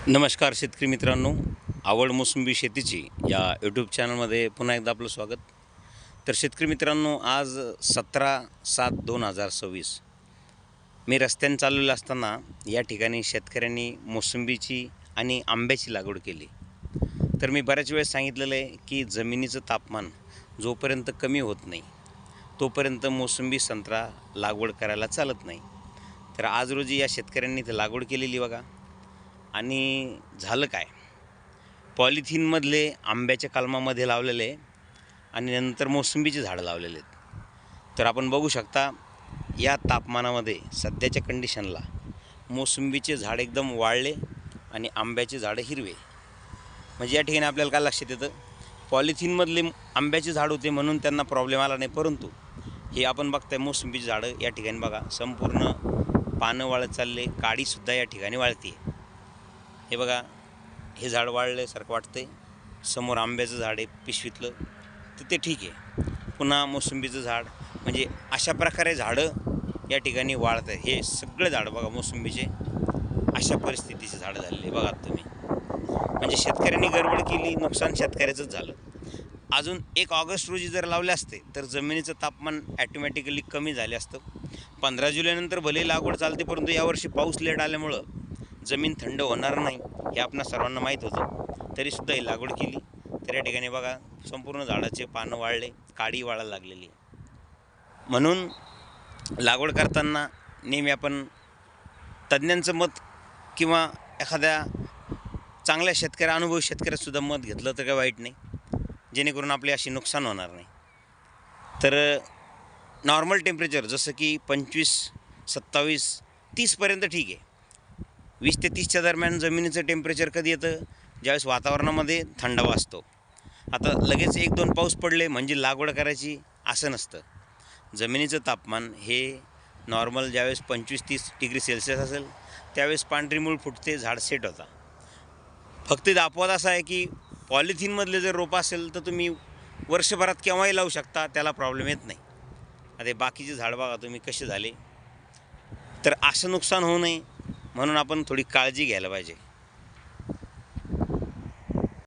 नमस्कार शेतकरी मित्रांनो, आवड मोसंबी शेतीची या यूट्यूब चॅनलमध्ये पुन्हा एकदा आपलं स्वागत. तर शेतकरी मित्रांनो, आज 17/7/2026 मी रस्त्याने चाललेलो असताना या ठिकाणी शेतकऱ्यांनी मोसंबीची आणि आंब्याची लागवड केली. तर मी बऱ्याच वेळेस सांगितलेलं आहे की जमिनीचं तापमान जोपर्यंत कमी होत नाही तोपर्यंत मोसंबी संत्रा लागवड करायला चालत नाही. तर आज रोजी या शेतकऱ्यांनी इथे लागवड केलेली बघा. आणि झालं काय, पॉलिथिनमधले आंब्याच्या कलमामध्ये लावलेले आणि नंतर मोसंबीचे झाडं लावलेले आहेत. तर आपण बघू शकता या तापमानामध्ये सध्याच्या कंडिशनला मोसंबीचे झाड एकदम वाळले आणि आंब्याचे झाडं हिरवे. म्हणजे या ठिकाणी आपल्याला काय लक्षात येतं, पॉलिथिनमधले आंब्याचे झाड होते म्हणून त्यांना प्रॉब्लेम आला नाही, परंतु हे आपण बघताय मोसंबीचे झाडं या ठिकाणी बघा संपूर्ण पानं वाळत चालले, काडीसुद्धा या ठिकाणी वाळते. हे बघा, हे झाड वाळल्यासारखं वाटतंय. समोर आंब्याचं झाड आहे पिशवीतलं, तर ते ठीक आहे. पुन्हा मोसंबीचं झाड, म्हणजे अशा प्रकारे झाडं या ठिकाणी वाळत आहे. हे सगळे झाडं बघा मोसंबीचे अशा परिस्थितीचे झाडं झालेले बघा तुम्ही. म्हणजे शेतकऱ्यांनी गडबड केली, नुकसान शेतकऱ्याचंच झालं. अजून 1 ऑगस्ट रोजी जर लावले असते तर जमिनीचं तापमान ॲटोमॅटिकली कमी झाले असतं. 15 जुलैनंतर भले लागवड चालते, परंतु यावर्षी पाऊस लेट आल्यामुळं जमीन थंड होणार नाही हे आपणा सर्वांना माहीत होतं. तरीसुद्धा ही लागवड केली. तर या ठिकाणी बघा संपूर्ण झाडाचे पानं वाळले, काडी वाळायला लागलेली. म्हणून लागवड करताना नेहमी आपण तज्ज्ञांचं मत किंवा एखाद्या चांगल्या अनुभवी शेतकऱ्यासुद्धा मत घेतलं तर काही वाईट नाही, जेणेकरून आपले अशी नुकसान होणार नाही. तर नॉर्मल टेम्परेचर जसं की 25, 27, 30पर्यंत ठीक आहे. 20 ते 30च्या दरम्यान जमिनीचं टेम्परेचर कधी येतं, ज्यावेळेस वातावरणामध्ये थंडावा असतो. आता लगेच 1-2 पाऊस पडले म्हणजे लागवड करायची असं नसतं. जमिनीचं तापमान हे नॉर्मल ज्यावेळेस 25-30 डिग्री सेल्सिअस असेल त्यावेळेस पांढरी मूळ फुटते, झाड सेट होता. फक्त इथं अपवाद असा आहे की पॉलिथिनमधले जर रोपं असेल तर तुम्ही वर्षभरात केव्हाही लावू शकता, त्याला प्रॉब्लेम येत नाही. आता बाकीचे झाड बघा तुम्ही कसे झाले. तर असं नुकसान होऊ नये म्हणून आपण थोडी काळजी घ्यायला पाहिजे.